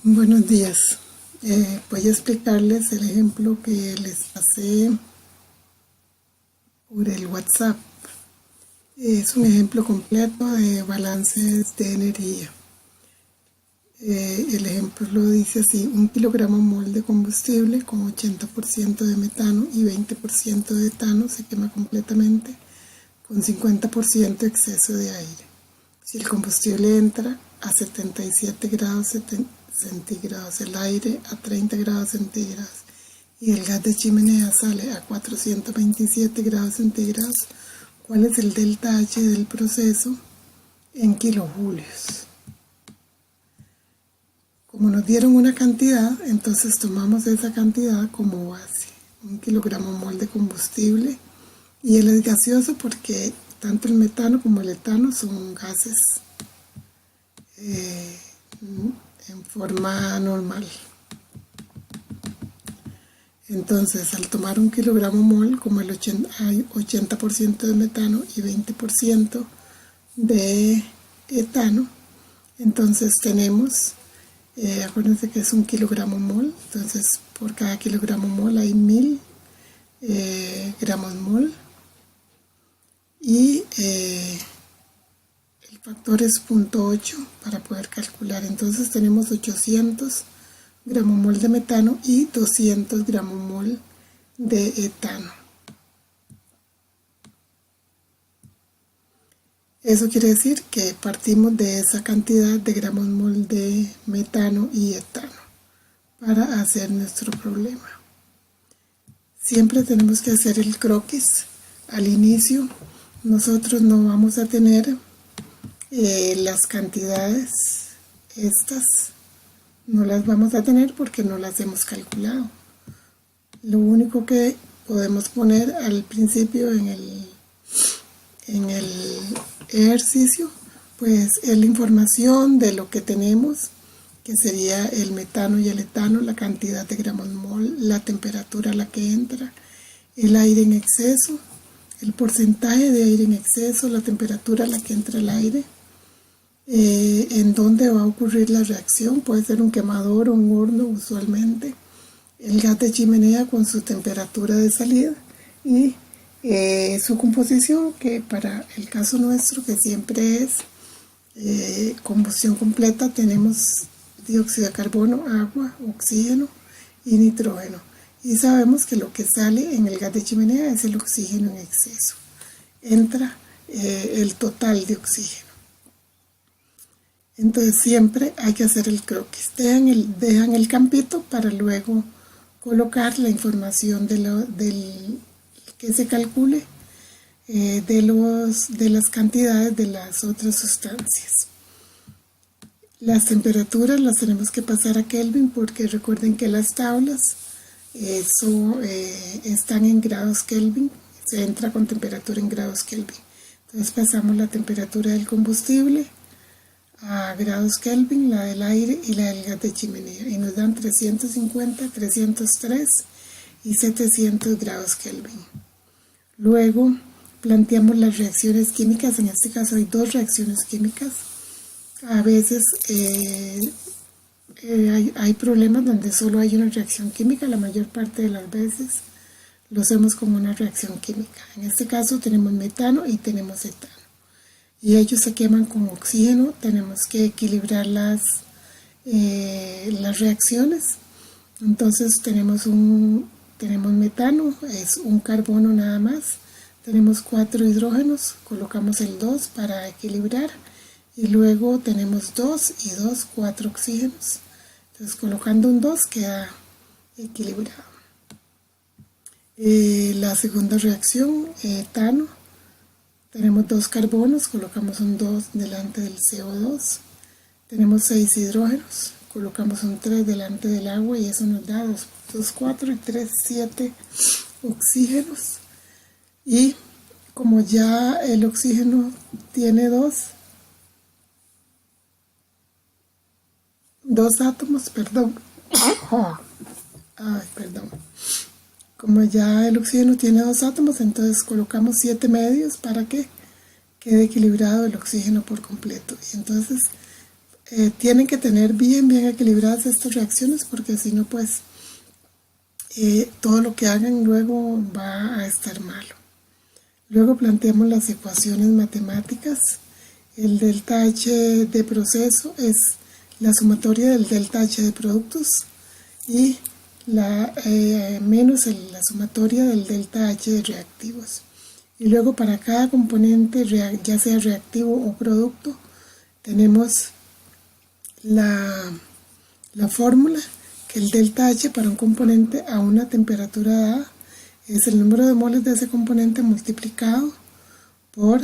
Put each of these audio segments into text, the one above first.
Buenos días. Voy a explicarles el ejemplo que les pasé por el WhatsApp. Es un ejemplo completo de balances de energía. El ejemplo lo dice así: 1 kg/mol de combustible con 80% de metano y 20% de etano se quema completamente con 50% exceso de aire. Si el combustible entra a 77 grados centígrados, el aire a 30 grados centígrados y el gas de chimenea sale a 427 grados centígrados, ¿cuál es el delta H del proceso en kilojulios? Como nos dieron una cantidad, entonces tomamos esa cantidad como base. 1 kg/mol de combustible, y él es gaseoso porque tanto el metano como el etano son gases en forma normal. Entonces, al tomar 1 kg/mol, como hay 80% de metano y 20% de etano, entonces tenemos, acuérdense que es 1 kg/mol, entonces por cada kg/mol hay 1000 gramos mol, y el factor es 0.8 para poder calcular. Entonces tenemos 800 gramos mol de metano y 200 gramos mol de etano. Eso quiere decir que partimos de esa cantidad de gramos mol de metano y etano para hacer nuestro problema. Siempre tenemos que hacer el croquis. Al inicio nosotros no vamos a tener las cantidades estas, no las vamos a tener porque no las hemos calculado. Lo único que podemos poner al principio en el ejercicio pues es la información de lo que tenemos, que sería el metano y el etano, la cantidad de gramos mol, la temperatura a la que entra, el aire en exceso, el porcentaje de aire en exceso, la temperatura a la que entra el aire, en dónde va a ocurrir la reacción, puede ser un quemador o un horno usualmente, el gas de chimenea con su temperatura de salida y su composición, que para el caso nuestro, que siempre es combustión completa, tenemos dióxido de carbono, agua, oxígeno y nitrógeno. Y sabemos que lo que sale en el gas de chimenea es el oxígeno en exceso. Entra el total de oxígeno. Entonces siempre hay que hacer el croquis. Dejan el campito para luego colocar la información del que se calcule de las cantidades de las otras sustancias. Las temperaturas las tenemos que pasar a Kelvin, porque recuerden que las tablas están en grados Kelvin, se entra con temperatura en grados Kelvin. Entonces pasamos la temperatura del combustible a grados Kelvin, la del aire y la del gas de chimenea, y nos dan 350, 303 y 700 grados Kelvin. Luego planteamos las reacciones químicas. En este caso hay dos reacciones químicas. A veces hay problemas donde solo hay una reacción química. La mayor parte de las veces lo hacemos con una reacción química. En este caso tenemos metano y tenemos etano, y ellos se queman con oxígeno. Tenemos que equilibrar las reacciones. Entonces tenemos metano, es un carbono nada más, tenemos 4 hidrógenos, colocamos el 2 para equilibrar, y luego tenemos 2 y 2, 4 oxígenos. Entonces colocando un 2 queda equilibrado. La segunda reacción, etano, tenemos 2 carbonos, colocamos un 2 delante del CO2, tenemos 6 hidrógenos, colocamos un 3 delante del agua, y eso nos da 2, 4 y 3, 7 oxígenos. Y como ya el oxígeno tiene dos átomos, como ya el oxígeno tiene 2 átomos, entonces colocamos 7 medios para que quede equilibrado el oxígeno por completo. Y entonces tienen que tener bien equilibradas estas reacciones, porque si no, pues todo lo que hagan luego va a estar malo. Luego planteamos las ecuaciones matemáticas. El delta H de proceso es la sumatoria del delta H de productos y menos la sumatoria del delta H de reactivos. Y luego para cada componente, ya sea reactivo o producto, tenemos la fórmula que el delta H para un componente a una temperatura dada es el número de moles de ese componente multiplicado por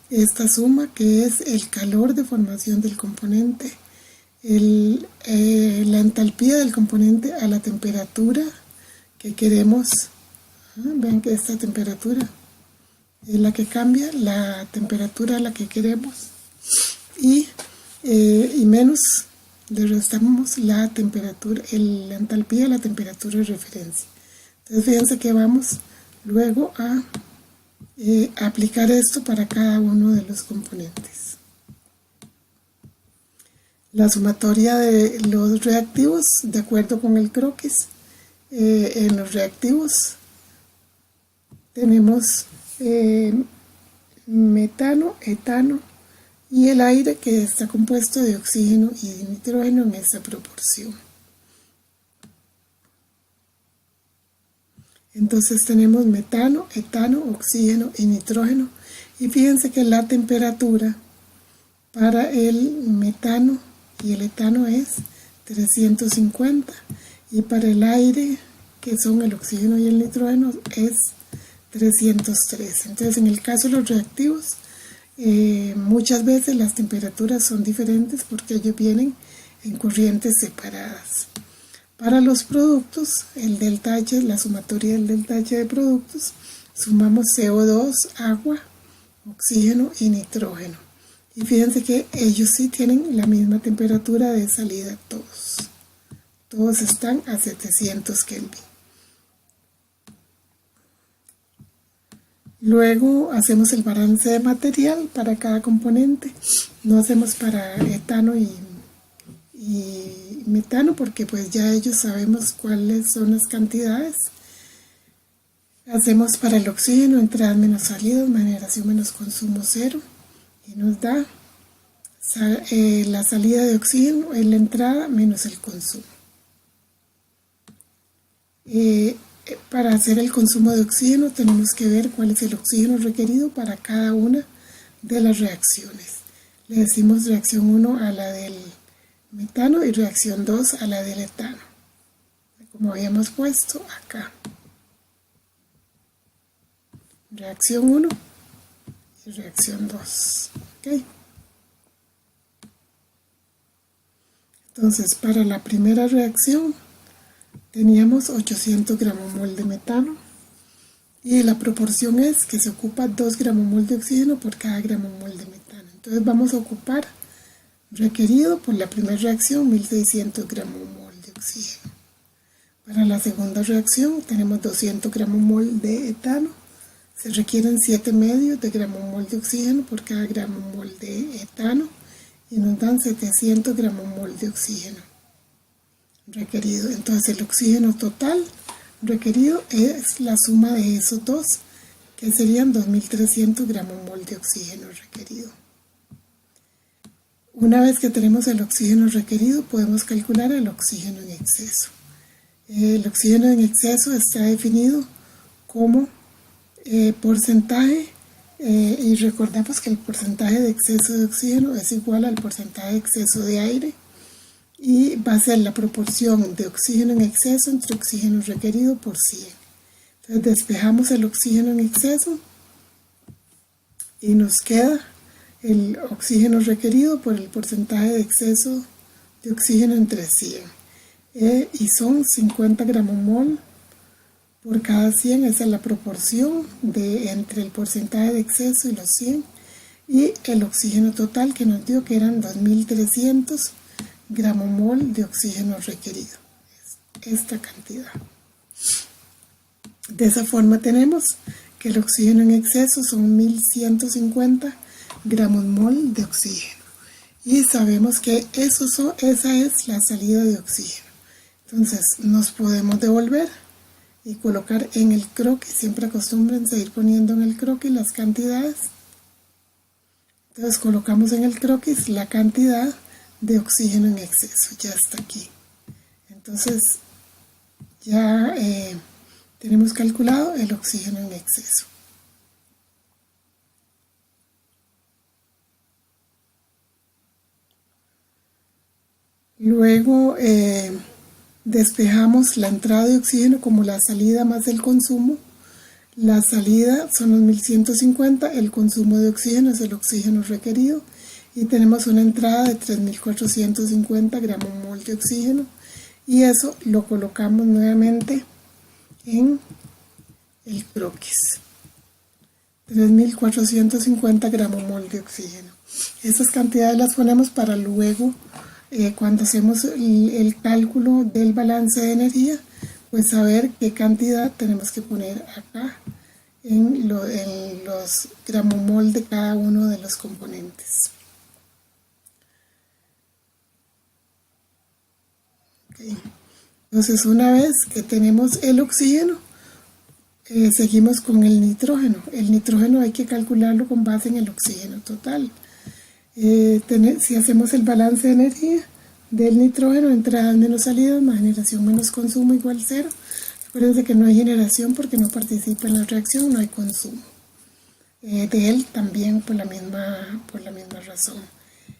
esta suma, que es el calor de formación del componente, la entalpía del componente a la temperatura que queremos. Vean que esta temperatura es la que cambia, la temperatura a la que queremos, y menos le restamos la temperatura, la entalpía a la temperatura de referencia. Entonces fíjense que vamos luego a aplicar esto para cada uno de los componentes. La sumatoria de los reactivos, de acuerdo con el croquis, en los reactivos tenemos metano, etano y el aire, que está compuesto de oxígeno y de nitrógeno en esta proporción. Entonces tenemos metano, etano, oxígeno y nitrógeno. Y fíjense que la temperatura para el metano y el etano es 350. Y para el aire, que son el oxígeno y el nitrógeno, es 303. Entonces en el caso de los reactivos, muchas veces las temperaturas son diferentes porque ellos vienen en corrientes separadas. Para los productos, el delta H, la sumatoria del delta H de productos, sumamos CO2, agua, oxígeno y nitrógeno. Y fíjense que ellos sí tienen la misma temperatura de salida todos. Todos están a 700 Kelvin. Luego hacemos el balance de material para cada componente. No hacemos para etano y metano porque pues ya ellos sabemos cuáles son las cantidades. Hacemos para el oxígeno entradas menos salidas, generación menos consumo 0, y nos da la salida de oxígeno es la entrada menos el consumo. Para hacer el consumo de oxígeno tenemos que ver cuál es el oxígeno requerido para cada una de las reacciones. Le decimos reacción 1 a la del metano y reacción 2 a la del etano, como habíamos puesto acá. Reacción 1 y reacción 2. ¿Okay? Entonces, para la primera reacción teníamos 800 gramomol de metano y la proporción es que se ocupa 2 gramomol de oxígeno por cada gramomol de metano. Entonces vamos a ocupar requerido por la primera reacción 1600 gramomol de oxígeno. Para la segunda reacción tenemos 200 gramomol de etano. Se requieren 7 medios de gramomol de oxígeno por cada gramomol de etano y nos dan 700 gramomol de oxígeno requerido. Entonces el oxígeno total requerido es la suma de esos dos, que serían 2300 gramomol de oxígeno requerido. Una vez que tenemos el oxígeno requerido, podemos calcular el oxígeno en exceso. El oxígeno en exceso está definido como porcentaje, y recordamos que el porcentaje de exceso de oxígeno es igual al porcentaje de exceso de aire, y va a ser la proporción de oxígeno en exceso entre oxígeno requerido por 100. Entonces despejamos el oxígeno en exceso y nos queda el oxígeno requerido por el porcentaje de exceso de oxígeno entre 100. Y son 50 gramomol por cada 100, esa es la proporción entre el porcentaje de exceso y los 100, y el oxígeno total que nos dio que eran 2300 gramomol de oxígeno requerido, esta cantidad. De esa forma tenemos que el oxígeno en exceso son 1150 gramomol de oxígeno, y sabemos que esa es la salida de oxígeno. Entonces nos podemos devolver y colocar en el croquis, siempre acostúmbrense a ir poniendo en el croquis las cantidades. Entonces colocamos en el croquis la cantidad de oxígeno en exceso, ya está aquí. Entonces ya tenemos calculado el oxígeno en exceso. Luego despejamos la entrada de oxígeno como la salida más el consumo. La salida son los 1150, el consumo de oxígeno es el oxígeno requerido y tenemos una entrada de 3450 gramos mol de oxígeno y eso lo colocamos nuevamente en el croquis. 3450 gramos mol de oxígeno. Esas cantidades las ponemos para luego, cuando hacemos el cálculo del balance de energía, pues saber qué cantidad tenemos que poner acá en los gramomol de cada uno de los componentes. Okay. Entonces una vez que tenemos el oxígeno, seguimos con el nitrógeno. El nitrógeno hay que calcularlo con base en el oxígeno total. Si hacemos el balance de energía del nitrógeno, entradas menos salidas, más generación menos consumo igual 0. Acuérdense que no hay generación porque no participa en la reacción, no hay consumo. De él también por la misma razón.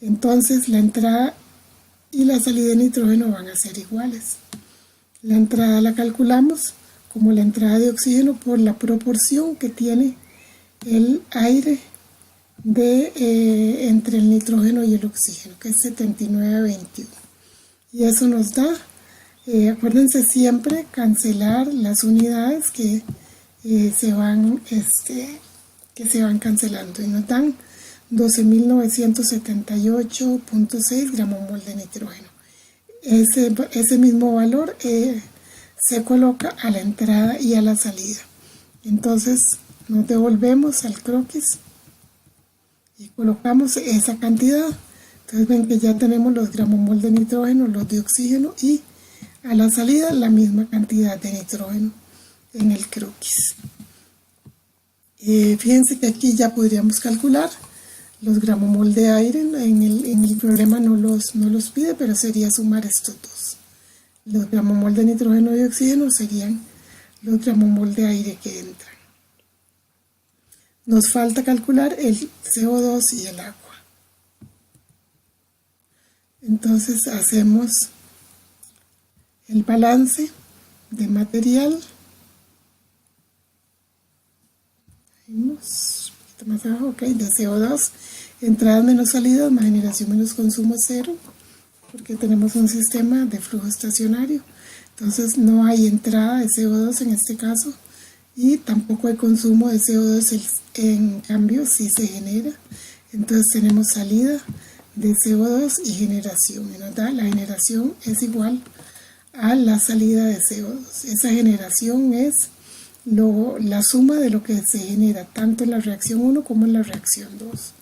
Entonces la entrada y la salida de nitrógeno van a ser iguales. La entrada la calculamos como la entrada de oxígeno por la proporción que tiene el aire entre el nitrógeno y el oxígeno, que es 79:21. Y eso nos da, acuérdense siempre cancelar las unidades que se van cancelando y nos dan 12.978.6 gramos mol de nitrógeno. Ese mismo valor se coloca a la entrada y a la salida. Entonces nos devolvemos al croquis y colocamos esa cantidad. Entonces ven que ya tenemos los gramos mol de nitrógeno, los de oxígeno y a la salida la misma cantidad de nitrógeno en el croquis. Fíjense que aquí ya podríamos calcular los gramos mol de aire. En el problema no los pide, pero sería sumar estos dos. Los gramos mol de nitrógeno y oxígeno serían los gramos mol de aire que entran. Nos falta calcular el CO2 y el agua. Entonces hacemos el balance de material. Un poquito más abajo, ok, de CO2, entradas menos salidas, más generación menos consumo 0, porque tenemos un sistema de flujo estacionario. Entonces no hay entrada de CO2 en este caso y tampoco hay consumo de CO2, en cambio sí se genera. Entonces tenemos salida de CO2 y generación, y nos da la generación es igual a la salida de CO2. Esa generación es la suma de lo que se genera tanto en la reacción 1 como en la reacción 2.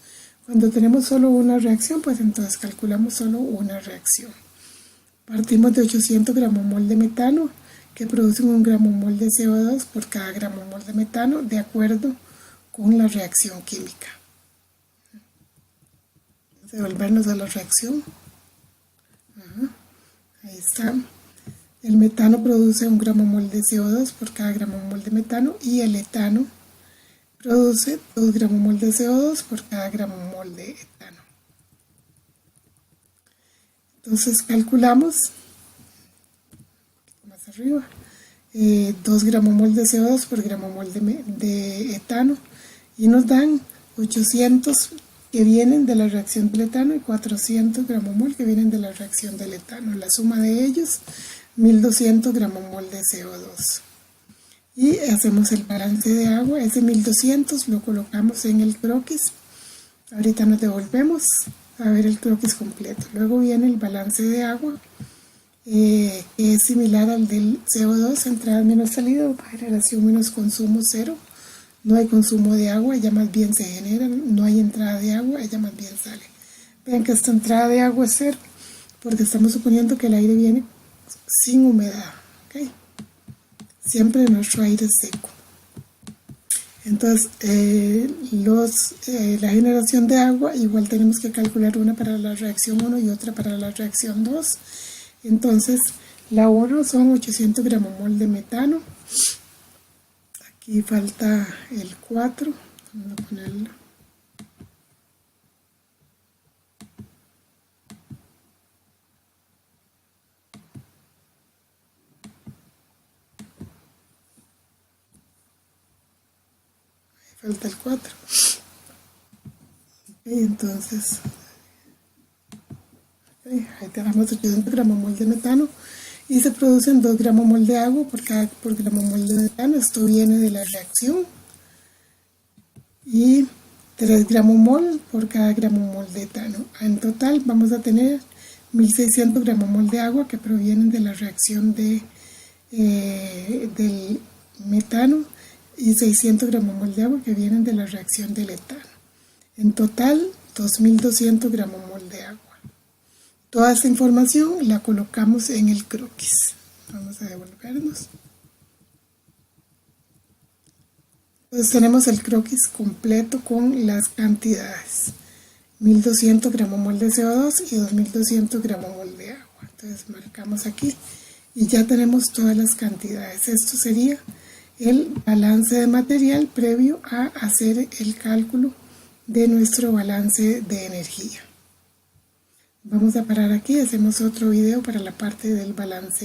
Cuando tenemos solo una reacción, pues entonces calculamos solo una reacción. Partimos de 800 gramos mol de metano, que producen 1 gramo mol de CO2 por cada gramo mol de metano, de acuerdo con la reacción química. Devolvernos a la reacción. Ahí está. El metano produce 1 gramo mol de CO2 por cada gramo mol de metano y el etano produce 2 gramos mol de CO2 por cada gramo mol de etano. Entonces calculamos, más arriba, 2 gramos mol de CO2 por gramo mol de etano y nos dan 800 que vienen de la reacción del etano y 400 gramos mol que vienen de la reacción del etano. La suma de ellos 1200 gramos mol de CO2 y hacemos el balance de agua. Ese 1200 lo colocamos en el croquis. Ahorita nos devolvemos a ver el croquis completo. Luego viene el balance de agua, que es similar al del CO2, entrada menos salida, generación menos consumo 0. No hay consumo de agua, ella más bien se genera, no hay entrada de agua, ella más bien sale. Vean que esta entrada de agua es 0, porque estamos suponiendo que el aire viene sin humedad, ¿ok? Siempre nuestro aire es seco. Entonces, la generación de agua, igual tenemos que calcular una para la reacción 1 y otra para la reacción 2. Entonces, la 1 son 800 gramos mol de metano. Aquí falta el 4. Vamos a ponerlo. Falta el 4. Entonces, ahí tenemos 800 gramos mol de metano y se producen 2 gramos mol de agua por gramo mol de metano. Esto viene de la reacción. Y 3 gramos mol por cada gramo mol de etano. En total vamos a tener 1600 gramos mol de agua que provienen de la reacción del metano y 600 gramos mol de agua que vienen de la reacción del etano. En total 2200 gramos mol de agua. Toda esta información la colocamos en el croquis. Vamos a devolvernos. Entonces tenemos el croquis completo con las cantidades. 1200 gramos mol de CO2 y 2200 gramos mol de agua. Entonces marcamos aquí y ya tenemos todas las cantidades. Esto sería el balance de material previo a hacer el cálculo de nuestro balance de energía. Vamos a parar aquí, hacemos otro video para la parte del balance.